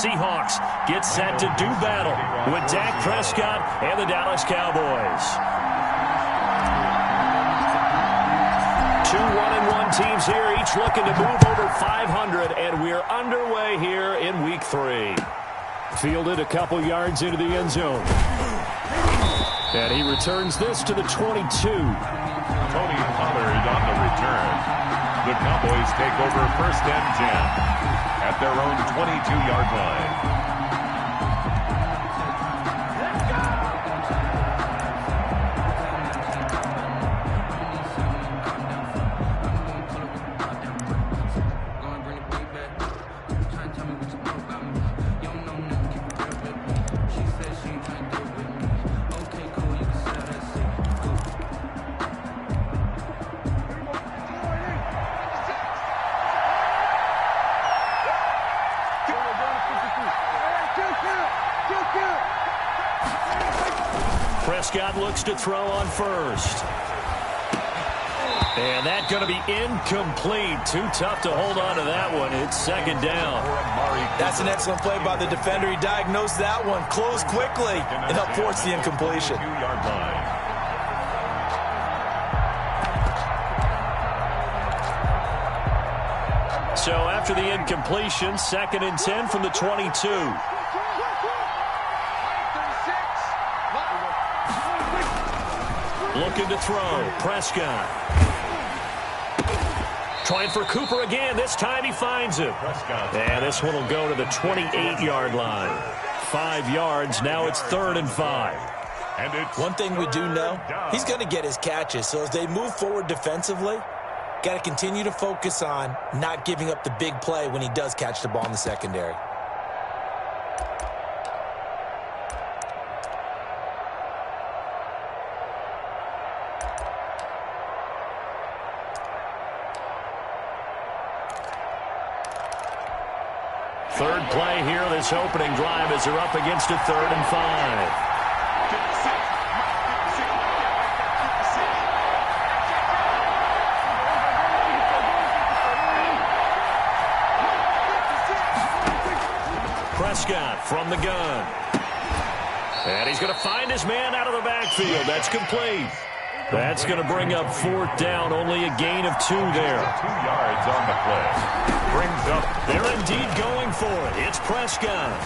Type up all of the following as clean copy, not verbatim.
Seahawks get set to do battle with Dak Prescott and the Dallas Cowboys. Two 1-1 teams here, each looking to move over 500, and we're underway here in Week 3. Fielded a couple yards into the end zone. And he returns this to the 22. Tony Pollard on the return. The Cowboys take over 1st and 10 at their own 22-yard line. Prescott looks to throw on first. And that's going to be incomplete. Too tough to hold on to that one. It's 2nd down. That's an excellent play by the defender. He diagnosed that one, closed quickly, and helped force the incompletion. 2-yard line. So after the incompletion, 2nd and 10 from the 22. Looking to throw. Prescott. Trying for Cooper again. This time he finds him. And this one will go to the 28-yard line. 5 yards. Now it's 3rd and 5. One thing we do know, he's going to get his catches. So as they move forward defensively, got to continue to focus on not giving up the big play when he does catch the ball in the secondary. Third play here, this opening drive as they're up against a 3rd and 5. Prescott from the gun. And he's going to find his man out of the backfield. That's complete. That's going to bring up 4th down. Only a gain of 2 there. 2 yards on the play. Brings up. They're indeed going for it. It's Prescott.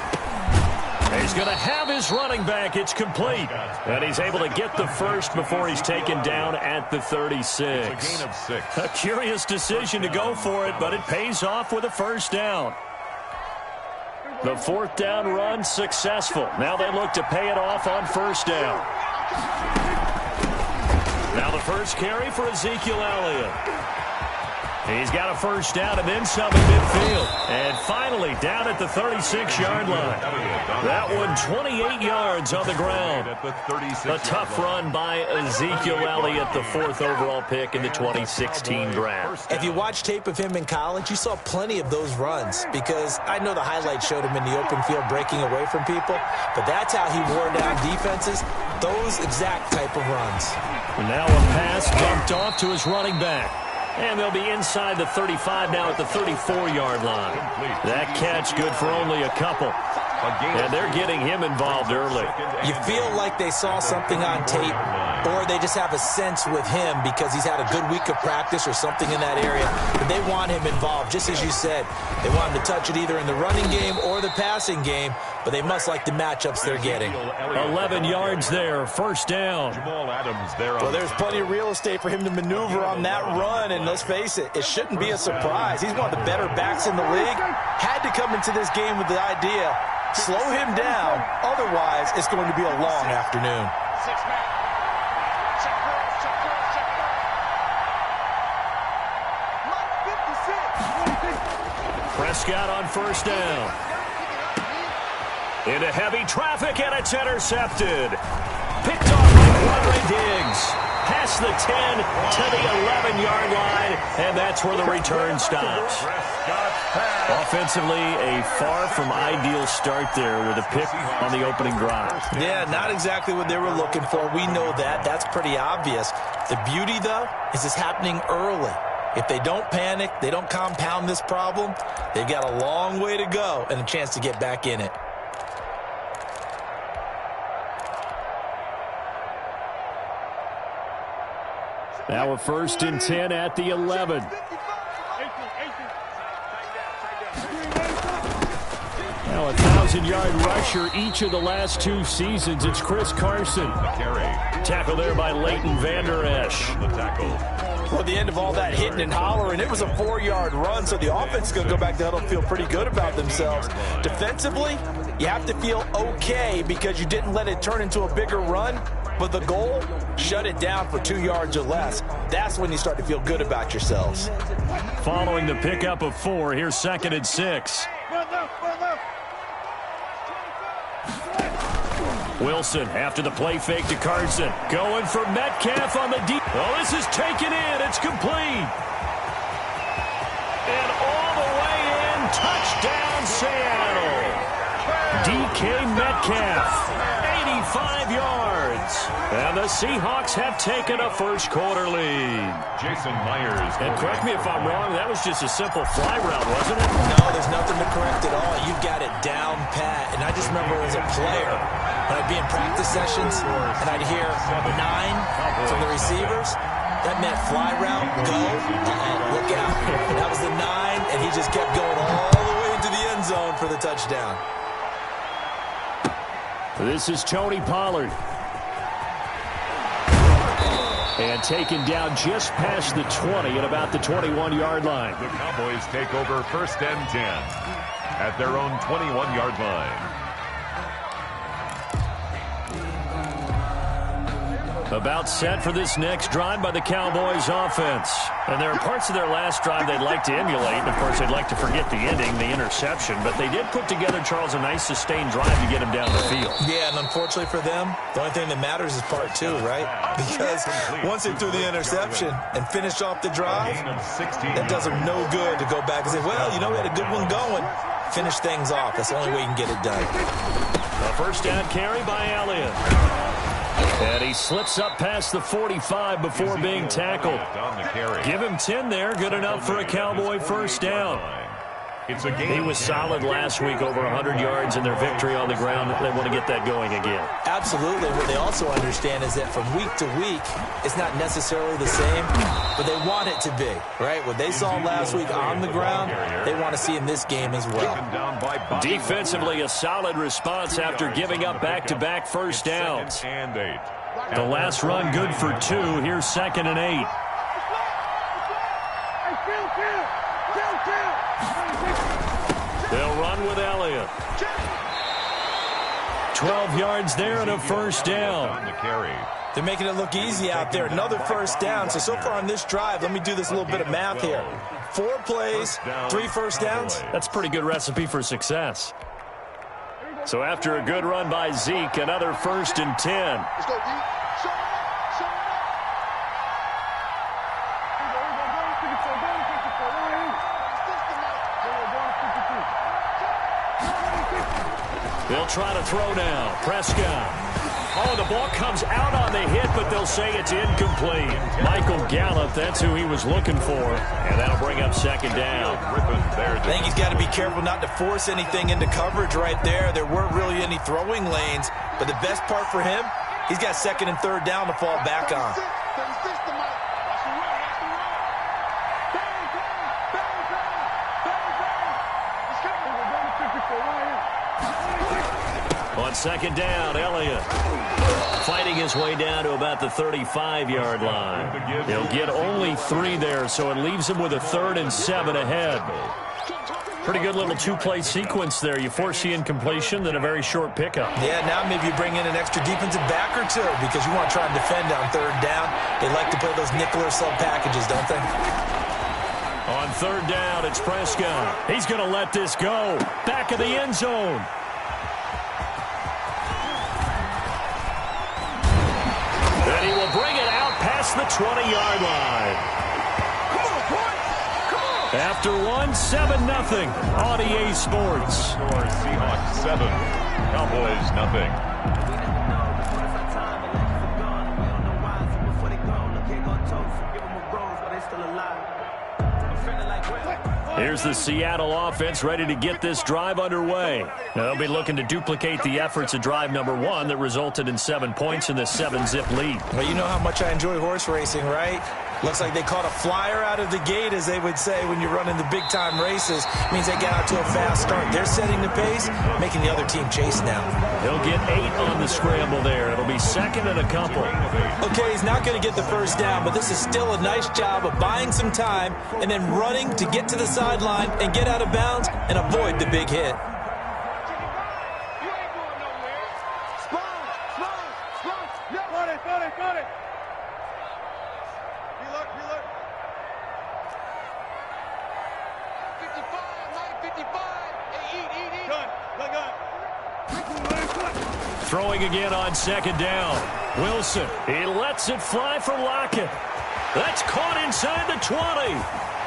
He's going to have his running back. It's complete. And he's able to get the first before he's taken down at the 36. It's a gain of 6. A curious decision to go for it, but it pays off with a 1st down. The 4th down run successful. Now they look to pay it off on 1st down. Now the first carry for Ezekiel Elliott. He's got a 1st down and then some in midfield. And finally down at the 36-yard line. That one 28 yards on the ground. A tough run by Ezekiel Elliott, the 4th overall pick in the 2016 draft. If you watch tape of him in college, you saw plenty of those runs because I know the highlights showed him in the open field breaking away from people, but that's how he wore down defenses, those exact type of runs. And now a pass dumped off to his running back. And they'll be inside the 35 now at the 34-yard line. That catch good for only a couple. And they're getting him involved early. You feel like they saw something on tape, or they just have a sense with him because he's had a good week of practice or something in that area. But they want him involved, just as you said. They want him to touch it either in the running game or the passing game, but they must like the matchups they're getting. 11 yards there, 1st down. Well, there's plenty of real estate for him to maneuver on that run, and let's face it, it shouldn't be a surprise. He's one of the better backs in the league. Had to come into this game with the idea, slow him down, otherwise it's going to be a long afternoon. Prescott on 1st down. Into heavy traffic, and it's intercepted. Picked off by Quadre Diggs. Past the 10 to the 11-yard line, and that's where the return stops. Offensively, a far from ideal start there with a pick on the opening drive. Yeah, not exactly what they were looking for. We know that. That's pretty obvious. The beauty, though, is it's happening early. If they don't panic, they don't compound this problem, they've got a long way to go and a chance to get back in it. Now a 1st and 10 at the 11. Now a 1,000-yard rusher each of the last 2 seasons. It's Chris Carson. Tackle there by Leighton Vander Esch. Well, at the end of all that hitting and hollering, it was a 4-yard run, so the offense is going to go back to huddle and feel pretty good about themselves. Defensively, you have to feel okay because you didn't let it turn into a bigger run, but the goal, shut it down for 2 yards or less. That's when you start to feel good about yourselves. Following the pickup of 4, here's 2nd and 6. Wilson after the play fake to Carson. Going for Metcalf on the deep. Oh, this is taken in. It's complete. And all the way in. Touchdown, Seattle. DK Metcalf. 85 yards. And the Seahawks have taken a first-quarter lead. Jason Myers. And correct me if I'm wrong, that was just a simple fly route, wasn't it? No, there's nothing to correct at all. You've got it down pat. And I just remember as a player, when I'd be in practice sessions and I'd hear 9 from the receivers, that meant fly route, go, look out. That was the 9, and he just kept going all the way into the end zone for the touchdown. This is Tony Pollard. And taken down just past the 20 at about the 21-yard line. The Cowboys take over 1st and 10 at their own 21-yard line. About set for this next drive by the Cowboys offense. And there are parts of their last drive they'd like to emulate. And, of course, they'd like to forget the ending, the interception. But they did put together, Charles, a nice sustained drive to get him down the field. Yeah, and unfortunately for them, the only thing that matters is part 2, right? Because once they threw the interception and finished off the drive, that does them no good to go back and say, well, you know, we had a good one going. Finish things off. That's the only way you can get it done. A 1st down carry by Elliott. And he slips up past the 45 before being tackled. Give him 10 there. Good enough for a Cowboy 1st down. He was solid last week, over 100 yards in their victory on the ground. They want to get that going again. Absolutely. What they also understand is that from week to week, it's not necessarily the same, but they want it to be, right? What they saw last week on the ground, they want to see in this game as well. Defensively, a solid response after giving up back-to-back 1st downs. The last run good for 2. Here's 2nd and 8. They'll run with Elliott. 12 yards there and a 1st down. They're making it look easy out there. Another 1st down. So far on this drive, let me do this little bit of math here. 4 plays, 3 1st downs. That's a pretty good recipe for success. So after a good run by Zeke, another 1st and 10. They'll try to throw now. Prescott. Oh, the ball comes out on the hit, but they'll say it's incomplete. Michael Gallup, that's who he was looking for. And that'll bring up 2nd down. I think he's got to be careful not to force anything into coverage right there. There weren't really any throwing lanes, but the best part for him, he's got 2nd and 3rd down to fall back on. On 2nd down, Elliott fighting his way down to about the 35-yard line. He'll get only 3 there, so it leaves him with a 3rd and 7 ahead. Pretty good little 2-play sequence there. You force the incompletion, then a very short pickup. Yeah, now maybe you bring in an extra defensive back or 2 because you want to try and defend on 3rd down. They like to play those nickel or sub packages, don't they? On 3rd down, it's Prescott. He's going to let this go. Back of the end zone. And he will bring it out past the 20-yard line. Come on, boy. Come on. After 1-7-0 on EA Sports. Seahawks 7, Cowboys nothing. Here's the Seattle offense ready to get this drive underway. They'll be looking to duplicate the efforts of drive number 1 that resulted in 7 points in the 7-zip lead. Well, you know how much I enjoy horse racing, right? Looks like they caught a flyer out of the gate, as they would say when you're running the big-time races. Means they get out to a fast start. They're setting the pace, making the other team chase now. He'll get 8 on the scramble there. It'll be second and a couple. Okay, he's not going to get the first down, but this is still a nice job of buying some time and then running to get to the sideline and get out of bounds and avoid the big hit. Throwing again on second down. Wilson, he lets it fly for Lockett. That's caught inside the 20.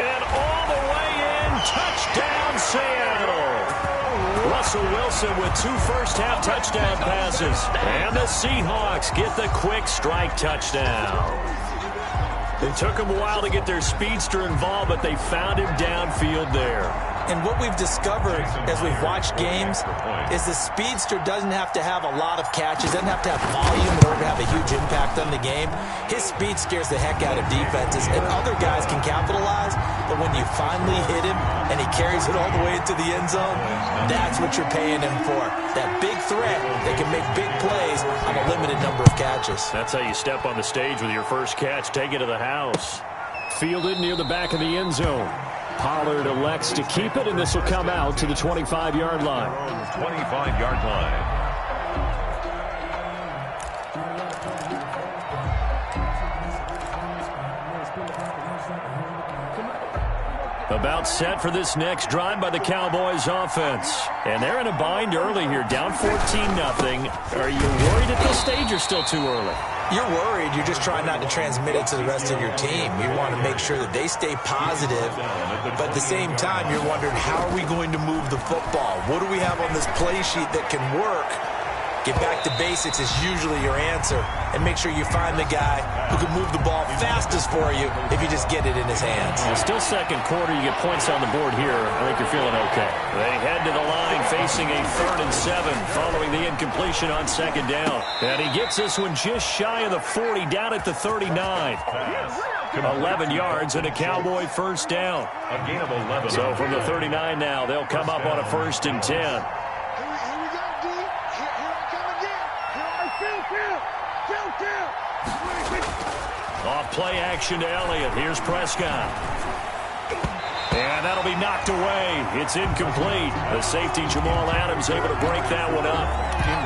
And all the way in, touchdown Seattle. Russell Wilson with 2 first-half touchdown passes. And the Seahawks get the quick strike touchdown. It took them a while to get their speedster involved, but they found him downfield there. And what we've discovered as we've watched games is the speedster doesn't have to have a lot of catches, doesn't have to have volume in order to have a huge impact on the game. His speed scares the heck out of defenses, and other guys can capitalize, but when you finally hit him and he carries it all the way into the end zone, that's what you're paying him for. That big threat that can make big plays on a limited number of catches. That's how you step on the stage with your first catch. Take it to the house. Fielded near the back of the end zone. Pollard elects to keep it, and this will come out to the 25-yard line. 25-yard line. About set for this next drive by the Cowboys offense. And they're in a bind early here, down 14-0. Are you worried at this stage or still too early? You're worried. You're just trying not to transmit it to the rest of your team. You want to make sure that they stay positive, but at the same time, you're wondering, how are we going to move the football? What do we have on this play sheet that can work? Get back to basics is usually your answer, and make sure you find the guy who can move the ball fastest for you if you just get it in his hands. Still second quarter, you get points on the board here. I think you're feeling okay. They head to the line facing a 3rd and 7 following the incompletion on second down. And he gets this one just shy of the 40, down at the 39. 11 yards and a Cowboy first down. A gain of 11. So from the 39 now, they'll come up on a 1st and 10. Off play action to Elliott. Here's Prescott. And that'll be knocked away. It's incomplete. The safety, Jamal Adams, able to break that one up.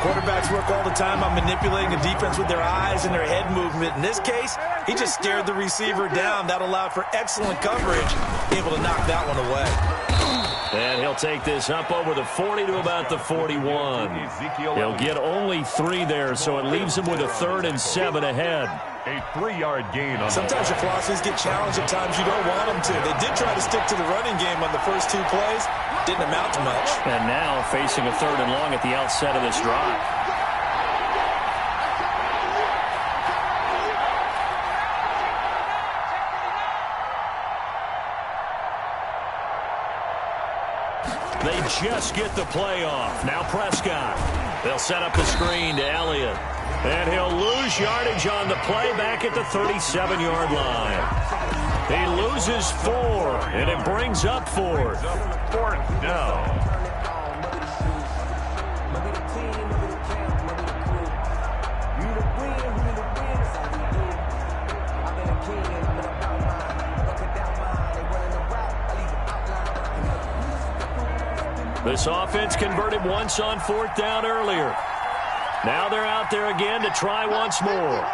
Quarterbacks work all the time on manipulating the defense with their eyes and their head movement. In this case, he just stared the receiver down. That allowed for excellent coverage, able to knock that one away. And he'll take this up over the 40 to about the 41. He'll get only 3 there, so it leaves him with a 3rd and 7 ahead. A 3-yard gain. Sometimes your philosophies get challenged at times you don't want them to. They did try to stick to the running game on the first 2 plays. Didn't amount to much. And now facing a 3rd and long at the outset of this drive. They just get the play off. Now Prescott. They'll set up the screen to Elliott. And he'll lose yardage on the play back at the 37-yard line. He loses 4, and it brings up 4th. 4th down. This offense converted once on 4th down earlier. Now they're out there again to try once more.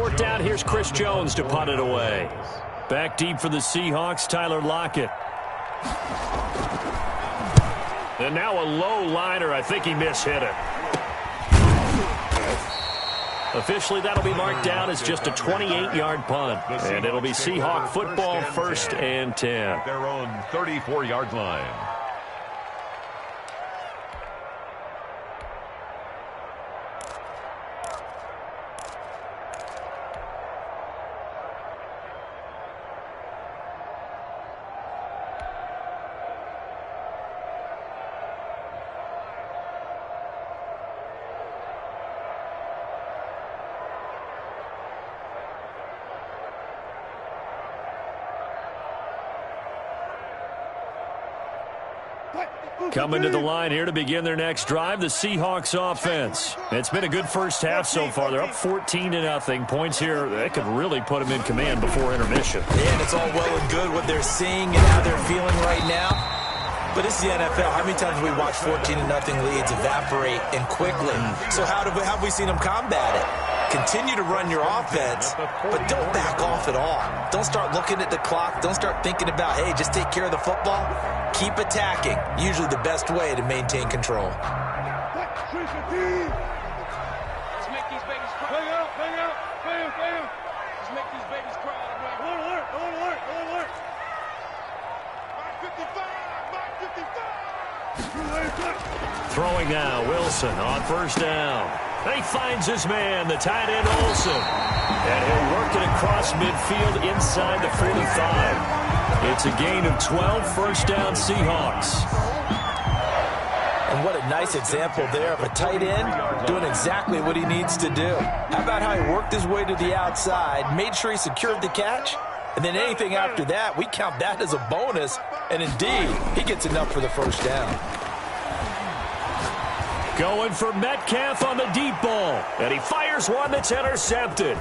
fourth down, here's Chris Jones to punt it away. Back deep for the Seahawks, Tyler Lockett. And now a low liner. I think he mishit it. Officially, that'll be marked down as just a 28-yard punt. And it'll be Seahawk football, 1st and 10. At their own 34-yard line. Coming to the line here to begin their next drive, the Seahawks offense. It's been a good first half so far. They're up 14-0. Points here, that could really put them in command before intermission. And it's all well and good what they're seeing and how they're feeling right now. But it's the NFL. How many times have we watched 14-0 leads evaporate and quickly? So how have we seen them combat it? Continue to run your offense, but don't back off at all. Don't start looking at the clock. Don't start thinking about, hey, just take care of the football. Keep attacking. Usually the best way to maintain control. Let's make these babies cry. Bang out. Let's make these babies cry. Hold alert. 55. Throwing now, Wilson on first down. He finds his man, the tight end Olsen. And he'll work it across midfield inside the 45. It's a gain of 12, first down Seahawks. And what a nice example there of a tight end doing exactly what he needs to do. How about how he worked his way to the outside, made sure he secured the catch, and then anything after that, we count that as a bonus. And indeed, he gets enough for the first down. Going for Metcalf on the deep ball. And he fires one that's intercepted.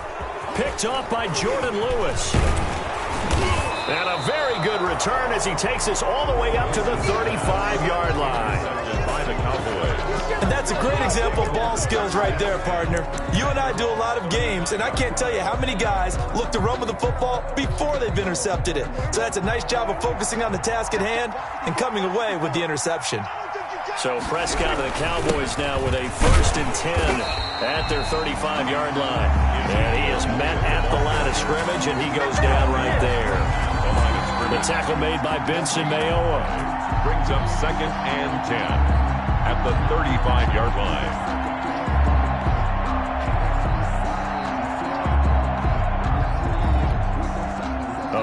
Picked off by Jordan Lewis. And a very good return as he takes us all the way up to the 35-yard line. By the Cowboys. And that's a great example of ball skills right there, partner. You and I do a lot of games, and I can't tell you how many guys look to run with the football before they've intercepted it. So that's a nice job of focusing on the task at hand and coming away with the interception. So Prescott and the Cowboys now with a 1st and 10 at their 35-yard line. And he is met at the line of scrimmage, and he goes down right there. The tackle made by Benson Mayowa. Brings up 2nd and 10 at the 35-yard line.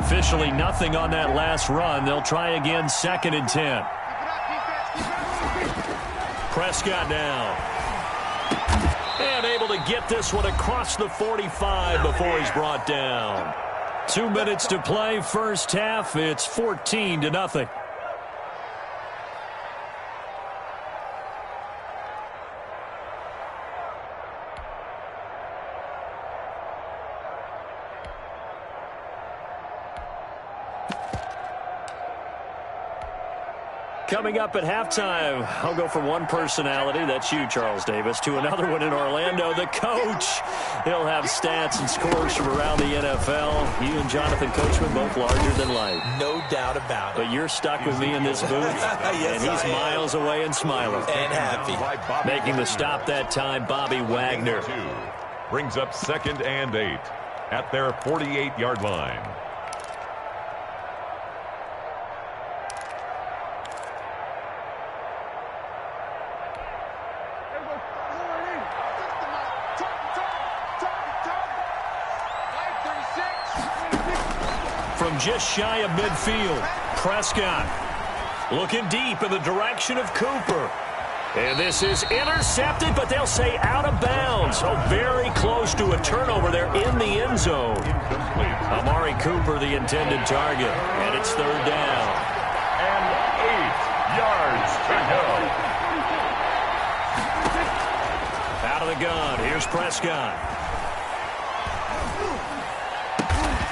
Officially nothing on that last run. They'll try again, 2nd and 10. Prescott now. And able to get this one across the 45 before he's brought down. 2 minutes to play, first half. It's 14-0. Coming up at halftime, I'll go from one personality, that's you, Charles Davis, to another one in Orlando, the coach. He'll have stats and scores from around the NFL. You and Jonathan Coachman both larger than life. No doubt about it. But you're stuck with me in this booth, yes, and he's miles away and smiling. And happy. Making the stop that time, Bobby Wagner. Brings up 2nd and 8 at their 48-yard line. From just shy of midfield, Prescott looking deep in the direction of Cooper. And this is intercepted, but they'll say out of bounds. So very close to a turnover there in the end zone. Amari Cooper, the intended target. And it's 3rd down. And 8 yards to go. Out of the gun, here's Prescott.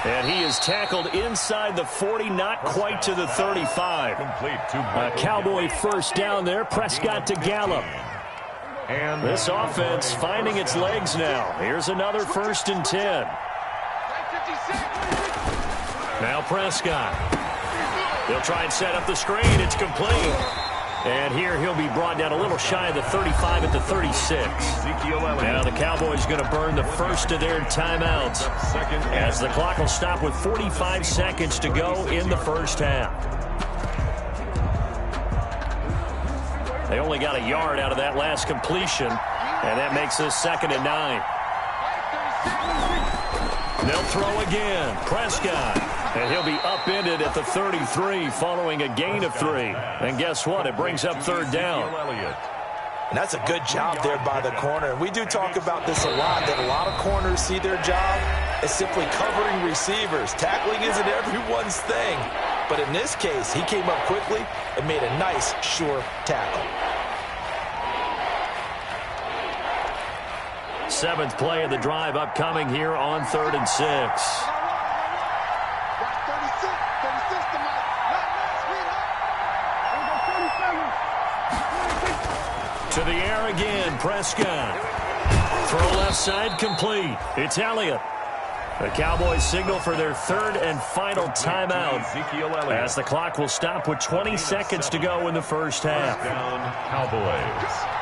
And he is tackled inside the 40, not quite to the 35. Complete to A Cowboy first down there. Prescott to Gallup. And this offense finding its legs now. Here's another 1st and 10. Now Prescott. He'll try and set up the screen. It's complete. And here he'll be brought down a little shy of the 35 at the 36. Now the Cowboys going to burn the first of their timeouts as the clock will stop with 45 seconds to go in the first half. They only got a yard out of that last completion, and that makes this 2nd and 9. They'll throw again. Prescott. And he'll be upended at the 33 following a gain of 3. And guess what? It brings up 3rd down. And that's a good job there by the corner. And we do talk about this a lot, that a lot of corners see their job as simply covering receivers. Tackling isn't everyone's thing. But in this case, he came up quickly and made a nice, sure tackle. 7th play of the drive upcoming here on 3rd and 6. To the air again, Prescott. Throw left side complete. It's Elliott. The Cowboys signal for their 3rd and final timeout as the clock will stop with 20 seconds to go in the first half. Down Cowboys.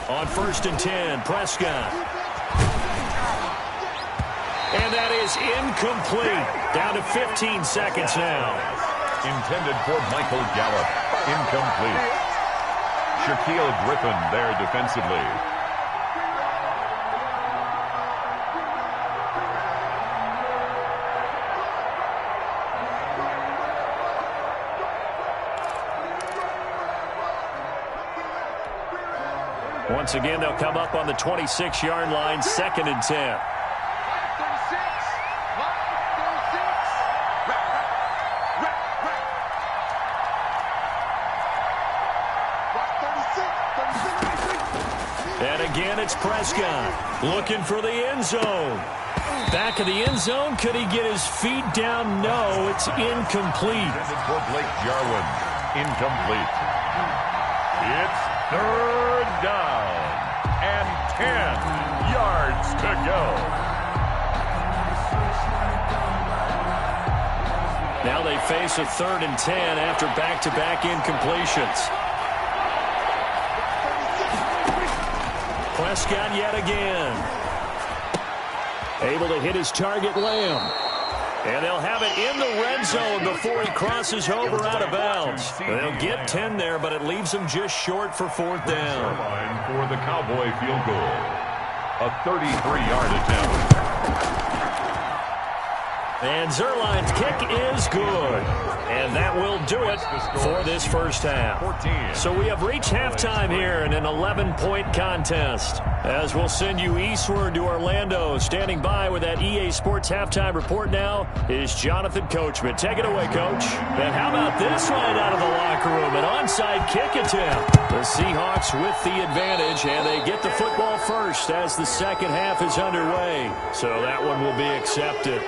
On 1st and 10, Prescott. And that is incomplete. Down to 15 seconds now. Intended for Michael Gallup. Incomplete. Shaquille Griffin there defensively. Once again, they'll come up on the 26-yard line, 2nd and 10. And again, it's Prescott looking for the end zone. Back of the end zone. Could he get his feet down? No, it's incomplete. Intended for Blake Jarwin. Incomplete. It's 3rd down and 10 yards to go. Now they face a 3rd and 10 after back-to-back incompletions. Prescott yet again. Able to hit his target, Lamb. And they'll have it in the red zone before he crosses over out of bounds. They'll get 10 there, but it leaves them just short for 4th down. Line for the Cowboy field goal. A 33-yard attempt. And Zerline's kick is good. And that will do it for this first half. So we have reached halftime here in an 11-point contest. As we'll send you eastward to Orlando. Standing by with that EA Sports halftime report now is Jonathan Coachman. Take it away, Coach. And how about this right out of the locker room? An onside kick attempt. The Seahawks with the advantage, and they get the football first as the second half is underway. So that one will be accepted.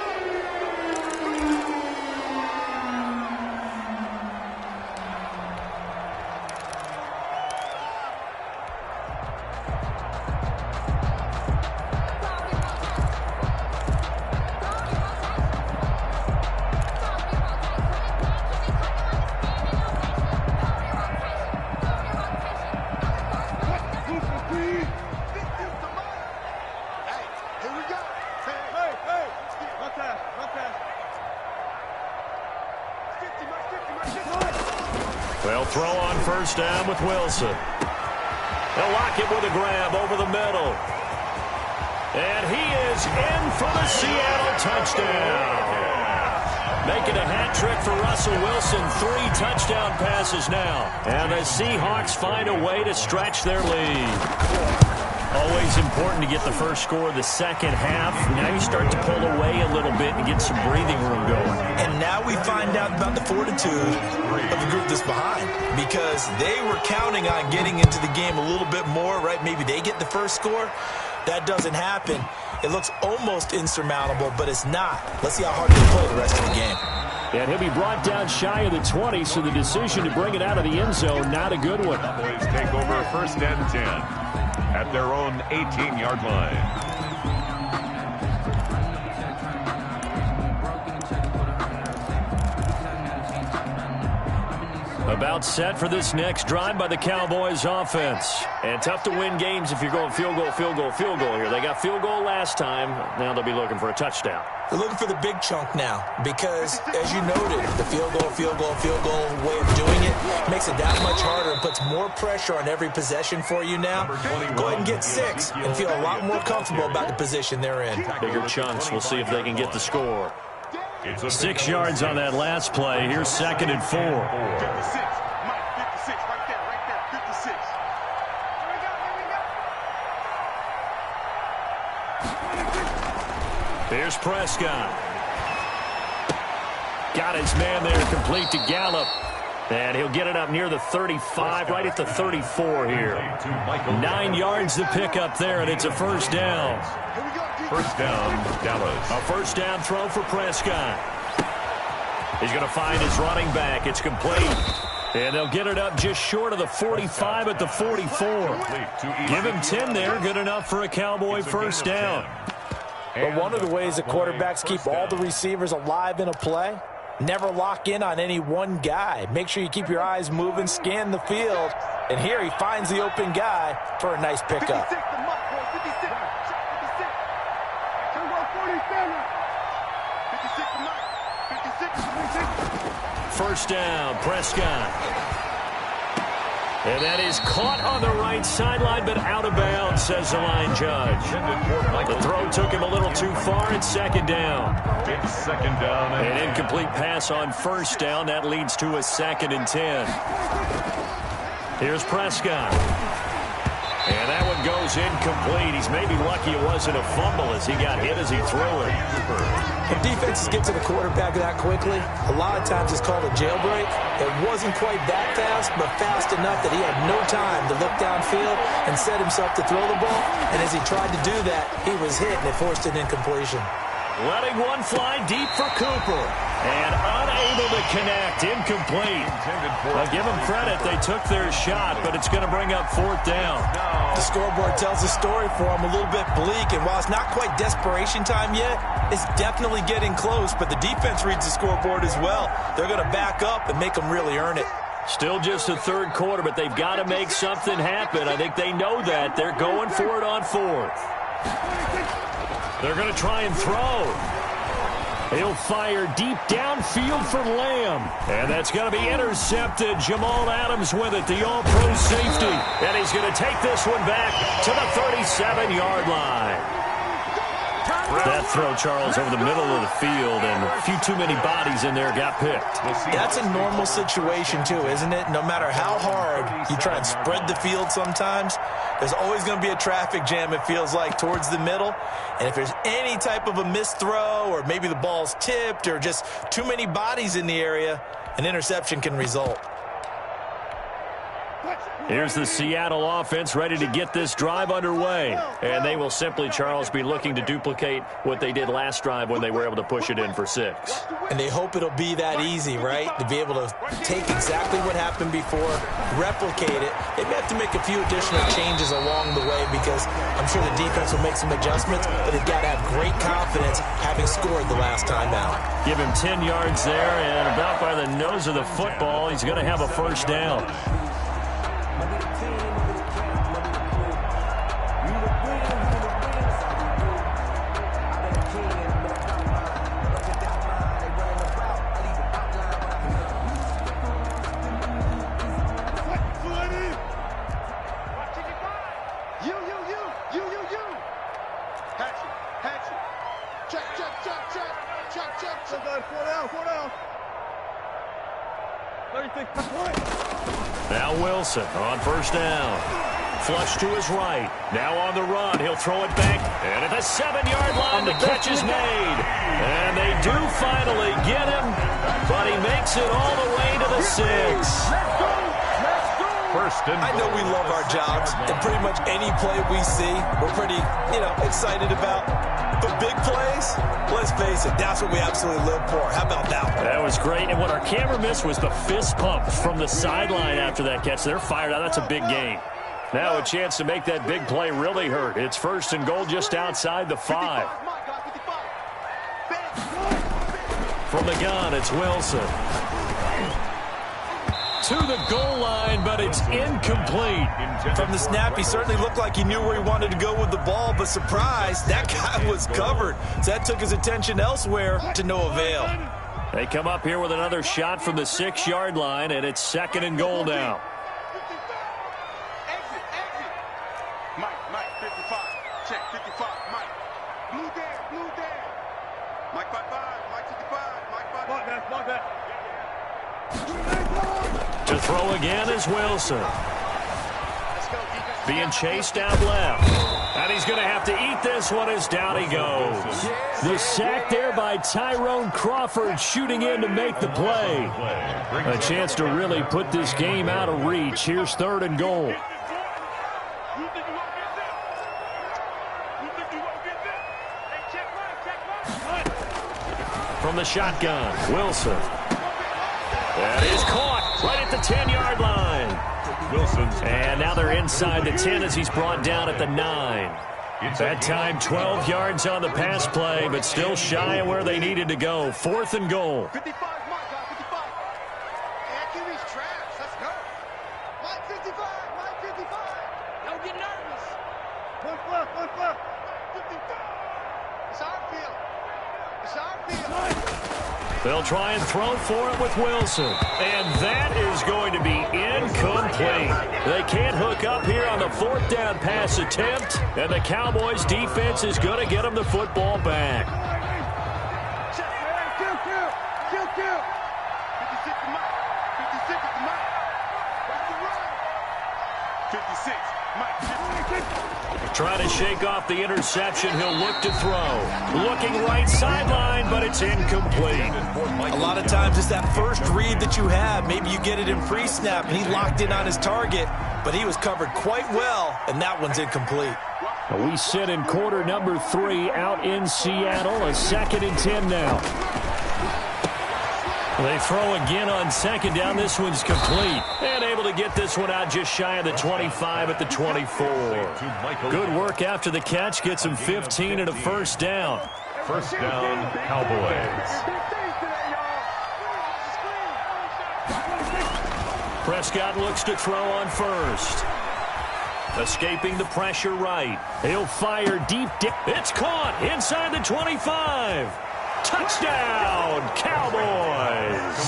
They'll throw on first down with Wilson. They'll lock it with a grab over the middle. And he is in for the Seattle touchdown. Making a hat trick for Russell Wilson. 3 touchdown passes now. And the Seahawks find a way to stretch their lead. Always important to get the first score of the second half. Now you start to pull away a little bit and get some breathing room going. And now we find out about the fortitude of the group that's behind, because they were counting on getting into the game a little bit more, right? Maybe they get the first score. That doesn't happen. It looks almost insurmountable, but it's not. Let's see how hard they play the rest of the game. And he'll be brought down shy of the 20, so the decision to bring it out of the end zone, not a good one. Cowboys take over first and 10 at their own 18-yard line. About set for this next drive by the Cowboys offense. And tough to win games if you're going field goal, field goal, field goal here. They got field goal last time. Now they'll be looking for a touchdown. They're looking for the big chunk now because, as you noted, the field goal way of doing it makes it that much harder and puts more pressure on every possession for you now. Go ahead and get 6 and feel a lot more comfortable about the position they're in. Bigger chunks. We'll see if they can get the score. 6 yards on that last play. Here's 2nd and 4. 56. Mike, 56. Right there. 56. Here's Prescott. Got his man there, complete to Gallup. And he'll get it up near the 35, right at the 34 here. 9 yards to pick up there, and it's a first down. First down, Dallas. A first down throw for Prescott. He's going to find his running back. It's complete. And they'll get it up just short of the 45 at the 44. Give him 10 there. Good enough for a Cowboy first down. But one of the ways that quarterbacks keep all the receivers alive in a play, never lock in on any one guy. Make sure you keep your eyes moving, scan the field. And here he finds the open guy for a nice pickup. First down, Prescott. And that is caught on the right sideline, but out of bounds, says the line judge. The throw took him a little too far. It's 2nd down. It's 2nd down. An incomplete pass on first down. That leads to a 2nd and 10. Here's Prescott. And that one goes incomplete. He's maybe lucky it wasn't a fumble as he got hit as he threw it. If defenses get to the quarterback that quickly, a lot of times it's called a jailbreak. It wasn't quite that fast, but fast enough that he had no time to look downfield and set himself to throw the ball. And as he tried to do that, he was hit, and it forced an incompletion. Letting one fly deep for Cooper. And unable to connect. Incomplete. I'll give them credit. They took their shot, but it's going to bring up 4th down. The scoreboard tells the story for him, a little bit bleak. And while it's not quite desperation time yet, it's definitely getting close. But the defense reads the scoreboard as well. They're going to back up and make them really earn it. Still just the 3rd quarter, but they've got to make something happen. I think they know that. They're going for it on 4th. They're going to try and throw. He'll fire deep downfield for Lamb. And that's going to be intercepted. Jamal Adams with it, the all-pro safety. And he's going to take this one back to the 37-yard line. That throw, Charles, over the middle of the field, and a few too many bodies in there got picked. That's a normal situation, too, isn't it? No matter how hard you try and spread the field sometimes, there's always going to be a traffic jam, it feels like, towards the middle. And if there's any type of a missed throw, or maybe the ball's tipped, or just too many bodies in the area, an interception can result. Here's the Seattle offense ready to get this drive underway. And they will simply, Charles, be looking to duplicate what they did last drive when they were able to push it in for 6. And they hope it'll be that easy, right? To be able to take exactly what happened before, replicate it. They may have to make a few additional changes along the way because I'm sure the defense will make some adjustments, but they've got to have great confidence having scored the last time out. Give him 10 yards there, and about by the nose of the football, he's going to have a first down. Now Wilson on first down. Flush to his right. Now on the run. He'll throw it back. And at the 7-yard line, the catch is made. And they do finally get him, but he makes it all the way to the 6. First and I know we love our jobs, and pretty much any play we see, we're pretty, excited about. But big plays, let's face it, that's what we absolutely live for. How about that one? That was great, and what our camera missed was the fist pump from the sideline after that catch. They're fired out. That's a big gain. Now a chance to make that big play really hurt. It's first and goal just outside the 5. From the gun, it's Wilson. To the goal line, but it's incomplete. From the snap, he certainly looked like he knew where he wanted to go with the ball, but surprise, that guy was covered. So that took his attention elsewhere to no avail. They come up here with another shot from the 6-yard line, and it's second and goal now. Mike, 55. Check, 55. Mike. Blue down. Mike 55. Mike 55. Mike 55. Block that. To throw again is Wilson. Being chased out left. And he's going to have to eat this one as down he goes. The sack there by Tyrone Crawford, shooting in to make the play. A chance to really put this game out of reach. Here's third and goal. From the shotgun, Wilson. That is caught right at the 10-yard line. And now they're inside the 10 as he's brought down at the 9. That time 12 yards on the pass play, but still shy of where they needed to go. Fourth and goal. 55, Mike, 55. Hey, QB's trash. Let's go. Mike 55, Mike 55. Don't get nervous. One fluff. 55. It's our field. They'll try and throw for it with Wilson. And that is going to be incomplete. They can't hook up here on the fourth down pass attempt. And the Cowboys defense is going to get them the football back. Kill. 56 to Mike. 56 to Mike. What's the run? 56. Mike. Trying to shake off the interception. He'll look to throw. Looking right sideline, but it's incomplete. A lot of times it's that first read that you have. Maybe you get it in pre-snap, and he locked in on his target, but he was covered quite well, and that one's incomplete. We sit in quarter number 3 out in Seattle. A 2nd and 10 now. They throw again on second down. This one's complete. And able to get this one out just shy of the 25 at the 24. Good work after the catch. Gets him 15 and a first down. First down, Cowboys. Prescott looks to throw on first. Escaping the pressure right. He'll fire deep. It's caught inside the 25. Touchdown, Cowboys.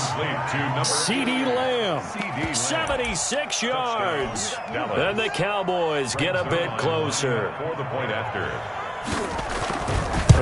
CeeDee Lamb, 76 yards. And the Cowboys get a bit closer. For the point after.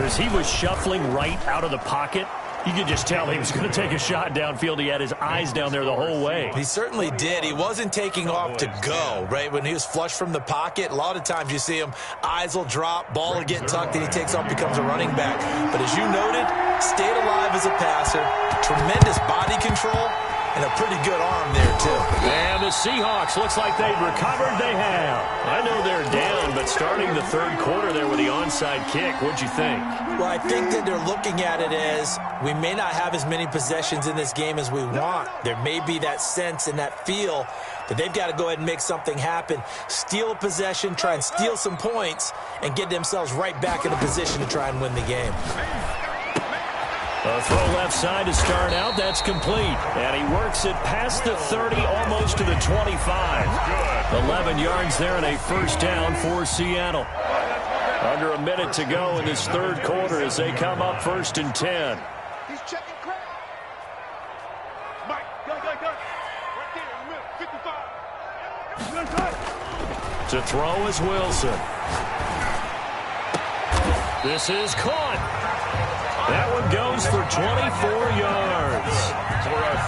As he was shuffling right out of the pocket, you could just tell he was going to take a shot downfield. He had his eyes down there the whole way. He certainly did. He wasn't taking off to go, right? When he was flush from the pocket, a lot of times you see him, eyes will drop, ball will get tucked, and he takes off, becomes a running back. But as you noted, stayed alive as a passer, tremendous body control, and a pretty good arm there, too. And the Seahawks, looks like they've recovered. They have. I know they're down, but starting the third quarter there with the onside kick, what'd you think? Well, I think that they're looking at it as we may not have as many possessions in this game as we want. There may be that sense and that feel that they've got to go ahead and make something happen, steal a possession, try and steal some points, and get themselves right back in a position to try and win the game. A throw left side to start out. That's complete. And he works it past the 30, almost to the 25. 11 yards there and a first down for Seattle. Under a minute to go in this third quarter as they come up 1st and 10. He's checking crowd. Mike, go. Right there in the middle, 55. To throw is Wilson. This is caught. That one goes for 24 yards.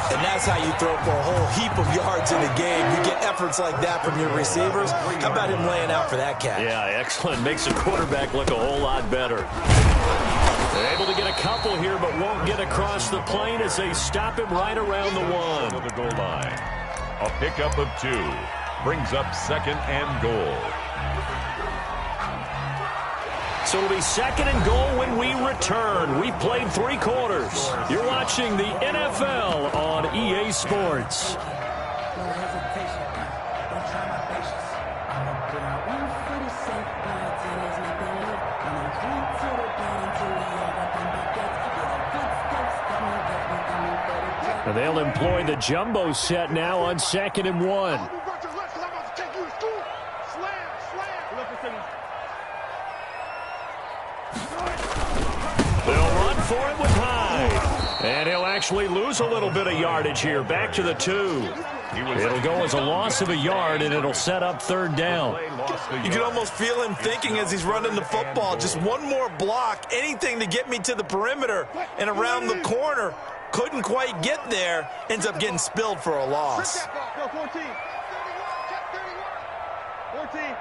And that's how you throw for a whole heap of yards in a game. You get efforts like that from your receivers. How about him laying out for that catch? Yeah, excellent. Makes the quarterback look a whole lot better. They're able to get a couple here, but won't get across the plane as they stop him right around the 1. To the goal line. A pickup of 2. Brings up 2nd and goal. So it'll be 2nd and goal when we return. We've played 3 quarters. You're watching the NFL on EA Sports. And they'll employ the jumbo set now on 2nd and 1. They'll run for it with Hyde. And he'll actually lose a little bit of yardage here. Back to the 2. It'll go as a loss of a yard, and it'll set up 3rd down. You can almost feel him thinking as he's running the football. Just one more block, anything to get me to the perimeter and around the corner. Couldn't quite get there. Ends up getting spilled for a loss. 14. 14.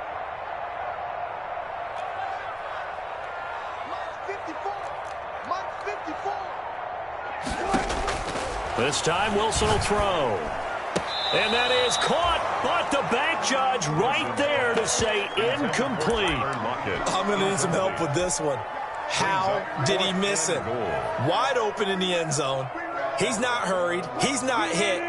This time Wilson will throw. And that is caught, but the back judge right there to say incomplete. I'm going to need some help with this one. How did he miss it? Wide open in the end zone. He's not hurried. He's not hit.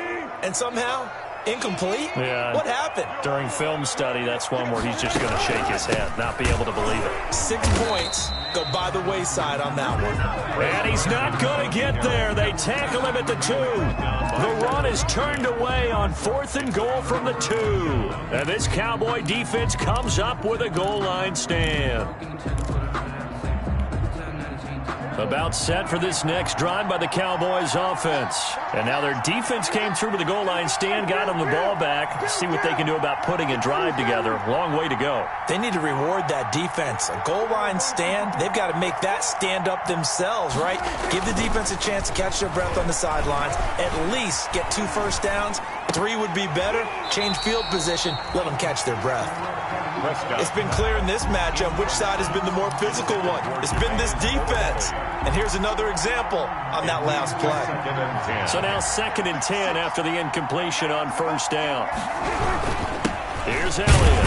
And somehow, incomplete? Yeah. What happened? During film study, that's one where he's just going to shake his head, not be able to believe it. 6 points go by the wayside on that one. And he's not going to get there. They tackle him at the 2. The run is turned away on 4th and goal from the 2. And this Cowboy defense comes up with a goal line stand. About set for this next drive by the Cowboys offense. And now their defense came through with the goal line stand, got them the ball back. See what they can do about putting a drive together. Long way to go. They need to reward that defense. A goal line stand, they've got to make that stand up themselves, right? Give the defense a chance to catch their breath on the sidelines. At least get 2 first downs. 3 would be better. Change field position. Let them catch their breath. It's been clear in this matchup which side has been the more physical one. It's been this defense. And here's another example on that last play. So now 2nd and 10 after the incompletion on 1st down. Here's Elliott.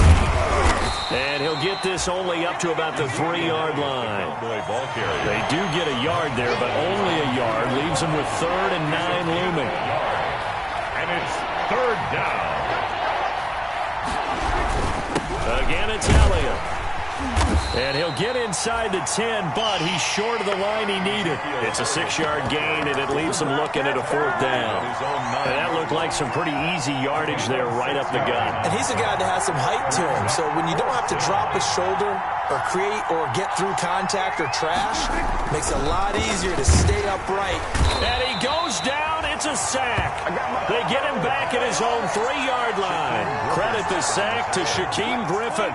And he'll get this only up to about the 3-yard line. They do get a yard there, but only a yard. Leaves them with 3rd and 9 looming. And it's 3rd down. Again, it's Elliott. And he'll get inside the 10, but he's short of the line he needed. It's a 6-yard gain, and it leaves him looking at a 4th down. And that looked like some pretty easy yardage there right up the gut. And he's a guy that has some height to him, so when you don't have to drop his shoulder or create or get through contact or trash, makes it a lot easier to stay upright. And he goes down. It's a sack. They get him back at his own 3-yard line. Credit the sack to Shaquem Griffin.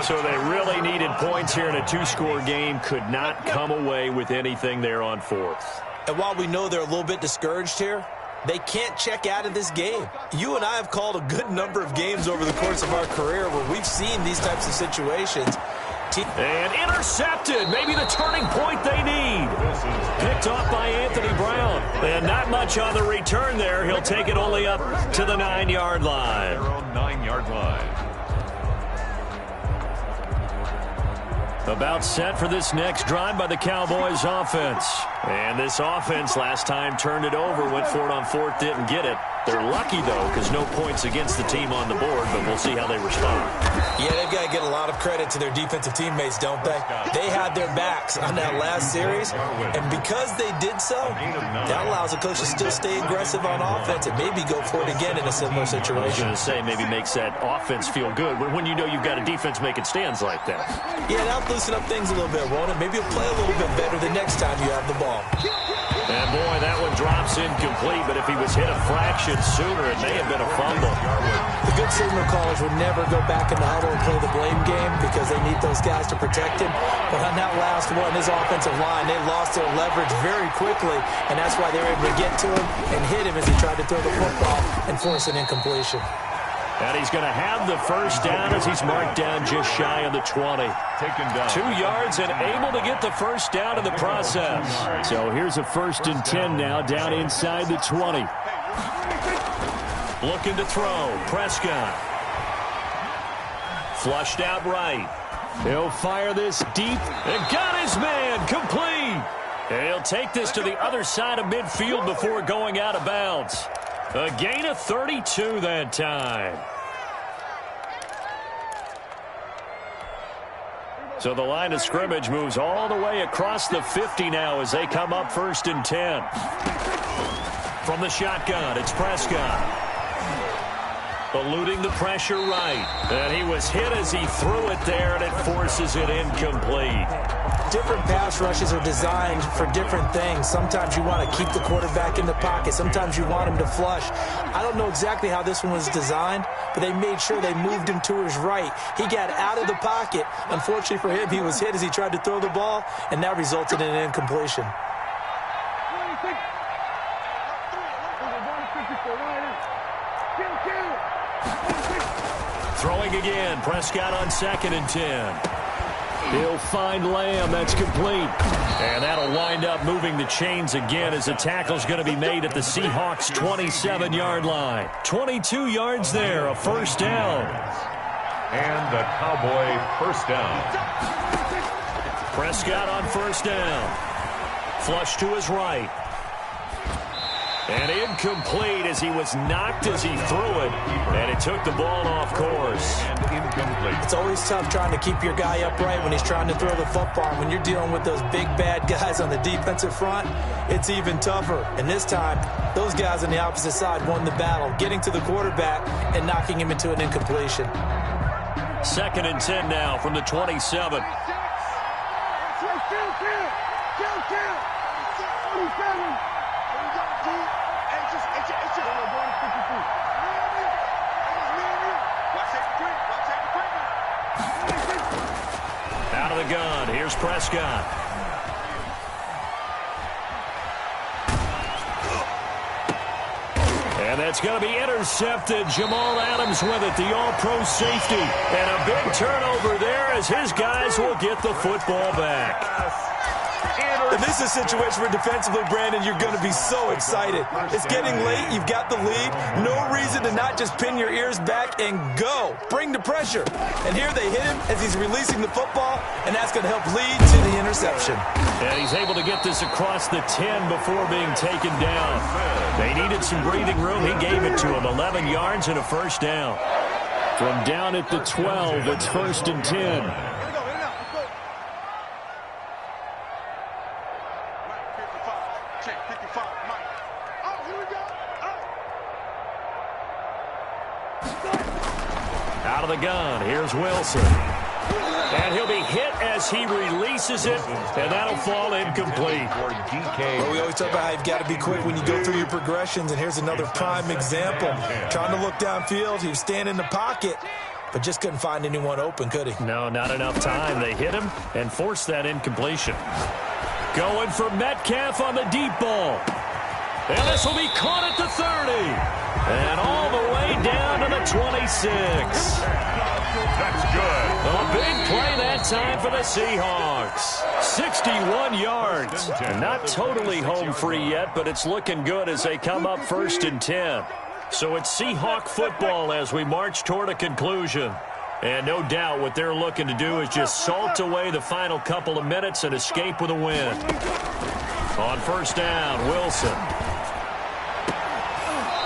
So they really needed points here in a 2-score game. Could not come away with anything there on 4th. And while we know they're a little bit discouraged here, they can't check out of this game. You and I have called a good number of games over the course of our career where we've seen these types of situations. And intercepted. Maybe the turning point they need. Picked off by Anthony Brown. And not much on the return there. He'll take it only up to the 9-yard line. Their own 9-yard line. About set for this next drive by the Cowboys offense. And this offense last time turned it over, went for it on 4th, didn't get it. They're lucky, though, because no points against the team on the board, but we'll see how they respond. Yeah, they've got to get a lot of credit to their defensive teammates, don't they? They had their backs on that last series, and because they did so, that allows the coach to still stay aggressive on offense and maybe go for it again in a similar situation. I was going to say, maybe makes that offense feel good when you know you've got a defense making stands like that. Yeah, that'll loosen up things a little bit, won't it? Maybe you'll play a little bit better the next time you have the ball. And boy, that one drops incomplete, but if he was hit a fraction sooner, it may have been a fumble. The good signal callers would never go back in the huddle and play the blame game because they need those guys to protect him. But on that last one, his offensive line, they lost their leverage very quickly, and that's why they were able to get to him and hit him as he tried to throw the football and force an incompletion. And he's going to have the first down as he's marked down just shy of the 20. Taken down. 2 yards and able to get the first down in the process. So here's a 1st and 10 now down inside the 20. Looking to throw. Prescott. Flushed out right. He'll fire this deep and got his man complete. And he'll take this to the other side of midfield before going out of bounds. A gain of 32 that time. So the line of scrimmage moves all the way across the 50 now as they come up 1st and 10. From the shotgun, it's Prescott. Eluding the pressure right. And he was hit as he threw it there, and it forces it incomplete. Different pass rushes are designed for different things. Sometimes you want to keep the quarterback in the pocket. Sometimes you want him to flush. I don't know exactly how this one was designed, but they made sure they moved him to his right. He got out of the pocket. Unfortunately for him, he was hit as he tried to throw the ball, and that resulted in an incompletion. Throwing again. Prescott on 2nd and 10. He'll find Lamb. That's complete. And that'll wind up moving the chains again as the tackle's going to be made at the Seahawks' 27-yard line. 22 yards there, a 1st down. And the Cowboy 1st down. Prescott on 1st down. Flush to his right. And incomplete as he was knocked as he threw it. And it took the ball off course. And incomplete. It's always tough trying to keep your guy upright when he's trying to throw the football. When you're dealing with those big, bad guys on the defensive front, it's even tougher. And this time, those guys on the opposite side won the battle, getting to the quarterback and knocking him into an incompletion. 2nd and 10 now from the 27. Out of the gun, here's Prescott. And that's going to be intercepted. Jamal Adams with it, the all-pro safety. And a big turnover there as his guys will get the football back. And this is a situation where defensively, Brandon, you're going to be so excited. It's getting late. You've got the lead. No reason to not just pin your ears back and go. Bring the pressure. And here they hit him as he's releasing the football, and that's going to help lead to the interception. And he's able to get this across the 10 before being taken down. They needed some breathing room. He gave it to him. 11 yards and a 1st down. From down at the 12, it's 1st and 10. Out of the gun, here's Wilson. And he'll be hit as he releases it, and that'll fall incomplete. Well, we always talk about how you've got to be quick when you go through your progressions, and here's another prime example. Trying to look downfield, he was standing in the pocket, but just couldn't find anyone open, could he? No, not enough time. They hit him and forced that incompletion. Going for Metcalf on the deep ball. And this will be caught at the 30. And all the way down to the 26. That's good. A big play that time for the Seahawks. 61 yards. And not totally home free yet, but it's looking good as they come up 1st and 10. So it's Seahawk football as we march toward a conclusion. And no doubt what they're looking to do is just salt away the final couple of minutes and escape with a win. On 1st down, Wilson.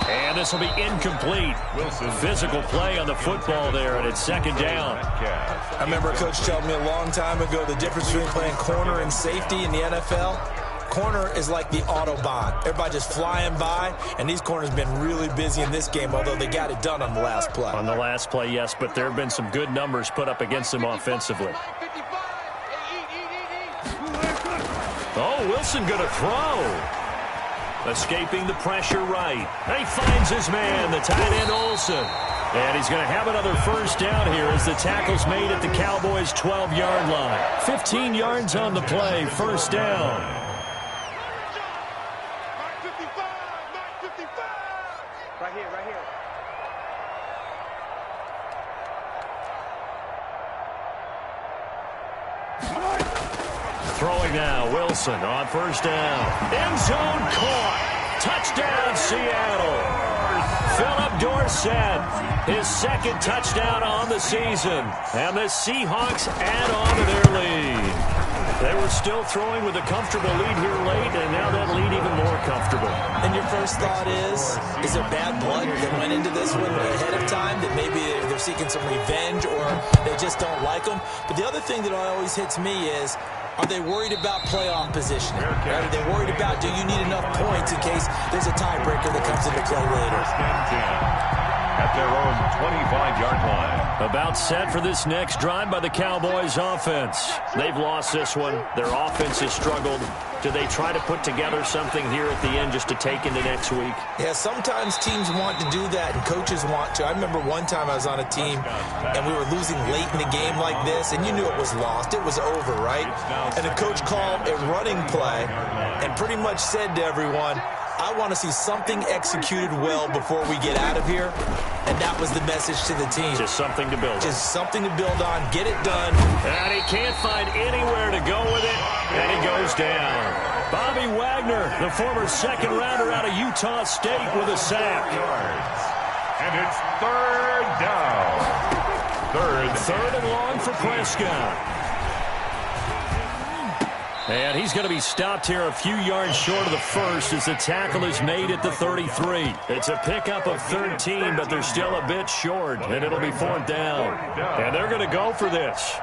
And this will be incomplete. Wilson. Physical play on the football there, and it's 2nd down. I remember a coach telling me a long time ago the difference between playing corner and safety in the NFL. Corner is like the Autobahn. Everybody just flying by, and these corners have been really busy in this game, although they got it done on the last play. On the last play, yes, but there have been some good numbers put up against them offensively. Oh, Wilson going to throw. Escaping the pressure right. And he finds his man, the tight end Olsen. And he's going to have another 1st down here as the tackle's made at the Cowboys' 12-yard line. 15 yards on the play, 1st down. Right here, right here. Throwing now, Wilson on first down. End zone caught. Touchdown, Seattle. Philip Dorsett, his second touchdown on the season. And the Seahawks add on to their lead. They were still throwing with a comfortable lead here late, and now that lead even more comfortable. And your first thought is there bad blood that went into this one ahead of time, that maybe they're seeking some revenge or they just don't like them? But the other thing that always hits me is, are they worried about playoff positioning? Right? Are they worried about, do you need enough points in case there's a tiebreaker that comes into play later? At their own 25-yard line. About set for this next drive by the Cowboys offense. They've lost this one. Their offense has struggled. Do they try to put together something here at the end just to take into next week? Yeah, sometimes teams want to do that and coaches want to. I remember one time I was on a team and we were losing late in the game like this, and you knew it was lost. It was over, right? And the coach called a running play and pretty much said to everyone, I want to see something executed well before we get out of here. And that was the message to the team. Just something to build on. Just something to build on. Get it done. And he can't find anywhere to go with it. And he goes down. Bobby Wagner, the former second rounder out of Utah State, with a sack. And it's third down. Third and long for Prescott. And he's going to be stopped here a few yards short of the first as the tackle is made at the 33. It's a pickup of 13, but they're still a bit short, and it'll be fourth down. And they're going to go for this.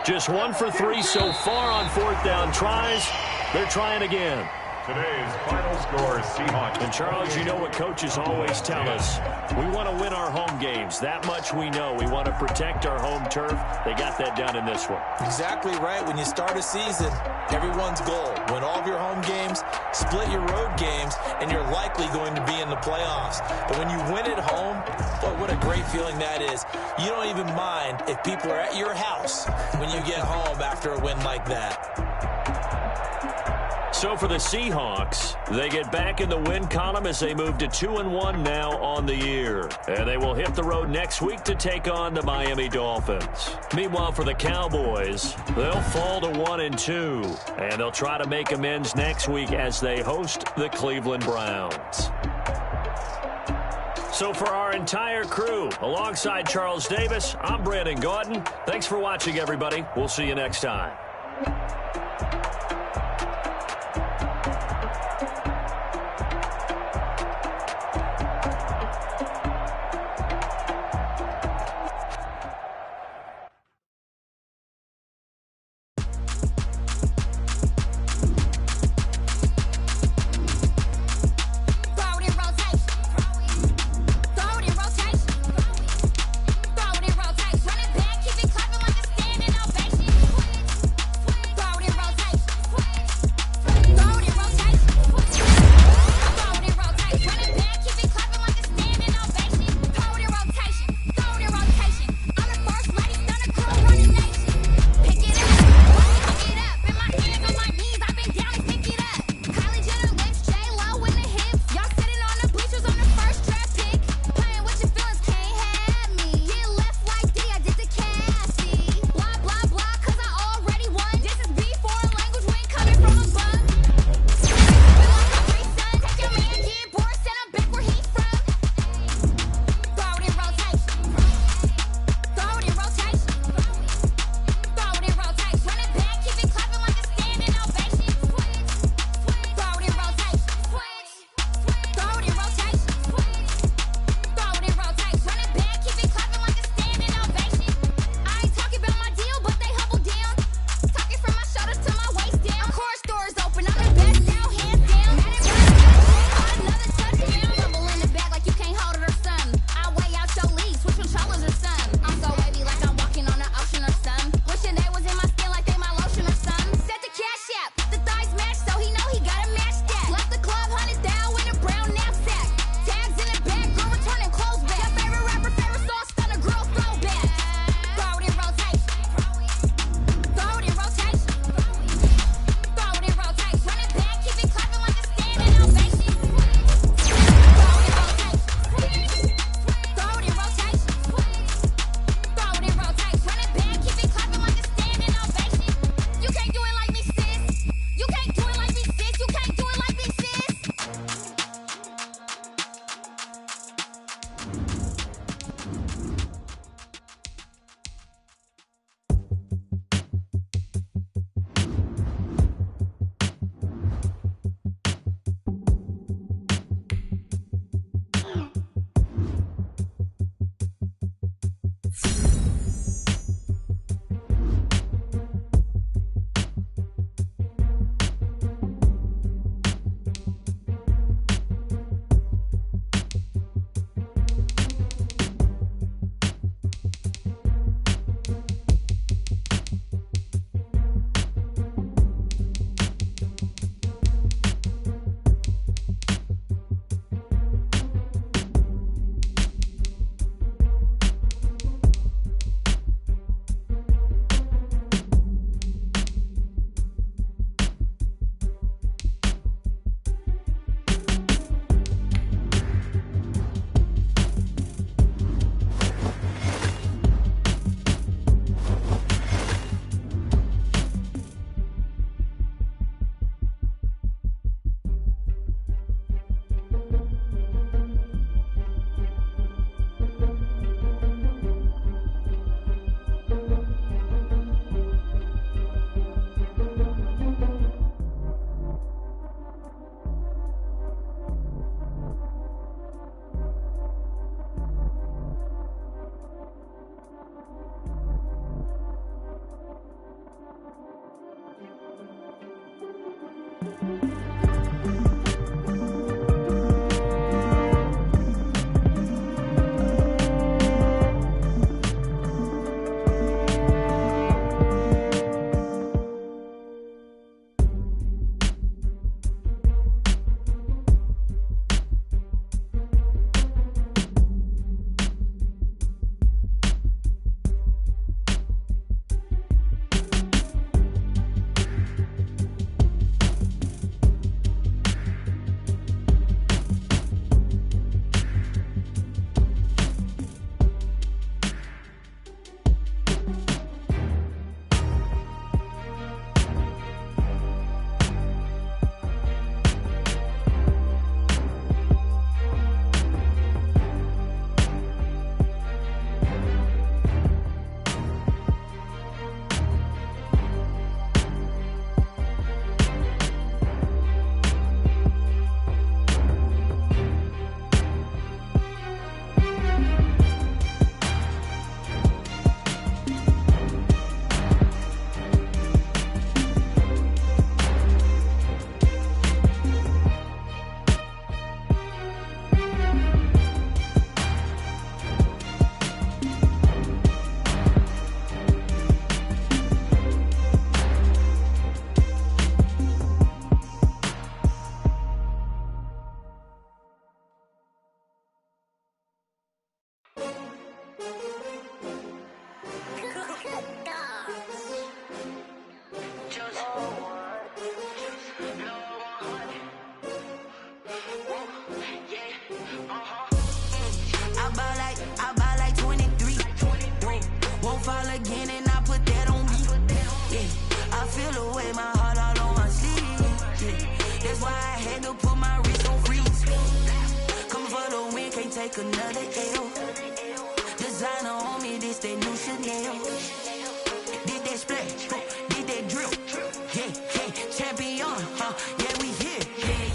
Just 1 for 3 so far on fourth down tries. They're trying again. Today's final score, Seahawks. And, Charles, you know what coaches always tell us. We want to win our home games. That much we know. We want to protect our home turf. They got that done in this one. Exactly right. When you start a season, everyone's goal, win all of your home games, split your road games, and you're likely going to be in the playoffs. But when you win at home, boy, what a great feeling that is. You don't even mind if people are at your house when you get home after a win like that. So for the Seahawks, they get back in the win column as they move to 2-1 now on the year. And they will hit the road next week to take on the Miami Dolphins. Meanwhile, for the Cowboys, they'll fall to 1-2. And they'll try to make amends next week as they host the Cleveland Browns. So for our entire crew, alongside Charles Davis, I'm Brandon Gordon. Thanks for watching, everybody. We'll see you next time. take another L. Designer on me, this that new Chanel. Did that splash, did that drill. Yeah, champion, yeah, we here.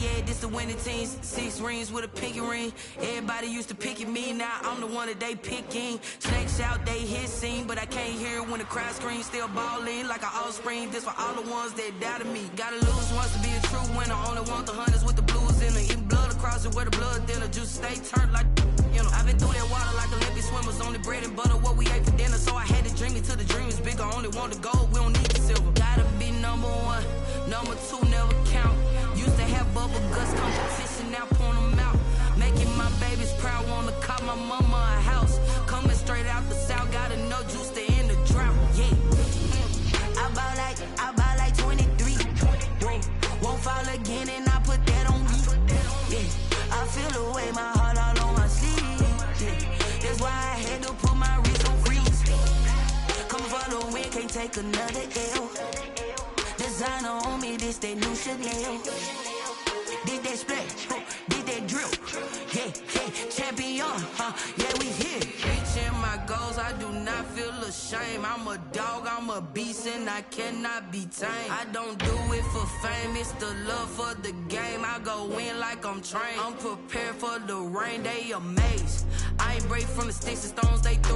Yeah, this the winning teams. 6 rings with a pinky ring. Everybody used to pick at me, now I'm the one that they picking. Snakes out, they hit scene, but I can't hear it when the crowd screams. Still balling like an offspring. This for all the ones that doubted me. Gotta lose once to be a true winner. Only want the hunters with the blues in it. Even blood across it where the blood thinner. Just stay turned like, you know. I've been through that water like Olympic swimmers. Only bread and butter, what we ate for dinner. So I had to dream it till the dream is bigger. Only want the gold, we don't need the silver. Gotta be number 1, number 2 never count. Used to have bubble guts competition, now point them out. Making my babies proud, wanna call my mama a house. Coming straight out the south, gotta know juice to end the drought. Yeah, I bought like 23. Won't fall again, and I put that on me. Yeah, I feel the way, my heart all on my sleeve. Yeah, that's why I had to put my wrist on freeze. Coming for the win, can't take another L. Designer on me, this that new Chanel. Did that splash, did that drill. Yeah, champion, yeah, we here. Reaching my goals, I do not feel ashamed. I'm a dog, I'm a beast, and I cannot be tamed. I don't do it for fame, it's the love for the game. I go in like I'm trained. I'm prepared for the rain, they amazed. I ain't break from the sticks and stones they threw